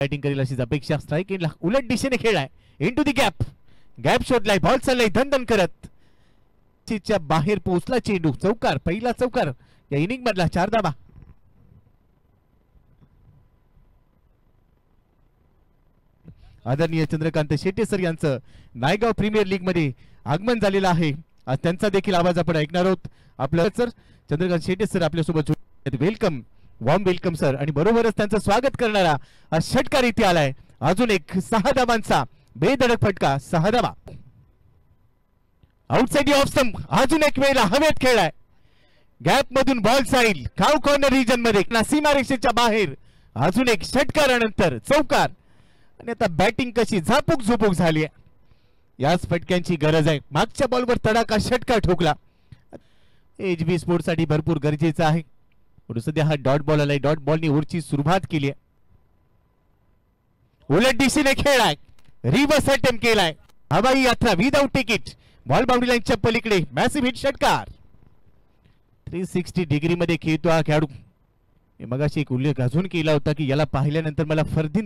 Batting करेल अशीच अपेक्षा. स्ट्राईक एंडला उलट दिशेने खेळलाय. Into the gap. गॅप शोधलाय. बॉल चाललाय धनधन करत. च्या बाहेर पोहोचला चेंडू. चौकार. पहिला चौकार या इनिंग मधला. 4 धावा. आदरणीय चंद्रकांत शेट्टे सर यांचं नायगाव प्रीमियर लीग मध्ये आगमन झालेलं आहे. आज त्यांचा देखील आवाज आपण ऐकणार आहोत. आपलं सर चंद्रकांत शेट्टे सर आपल्यासोबत वेलकम. Warm welcome sir. आणि बरोबरच त्यांचं स्वागत करणारा हा षटकार इथे आलाय. अजून एक 6 धावांचा बेधडक फटका. 6 धावा. Outside off stump. अजून एक वेळेला हवेत खेळलाय. गॅप मधून बॉल जाईल काव कॉर्नर रिजन मध्ये. सीमारेषेच्या बाहेर. अजून एक षटकारानंतर चौकार. आणि आता बॅटिंग कशी झापूक झुपूक झाली आहे. याच फटक्यांची गरज आहे. मागच्या बॉलवर तडाखा षटकार ठोकला. एचबी स्पोर्ट साठी भरपूर गरजेचं आहे. सध्या हा डॉट बॉल आलाय. डॉट बॉलनी ओव्हरची सुरुवात केली आहे. उलट दिशेने खेळलाय. रिव्हर्स अटेम्प्ट केलाय. हवाई यात्रा विदाउट तिकीट. बॉल बाउंड्री लाईनच्या पलीकडे मॅसिव्ह हिट षटकार. 360 डिग्री मध्ये खेळतो हा खेळाडू. मगाशी एक उल्लेख अजून केला होता की याला पाहिल्यानंतर मला फरदीन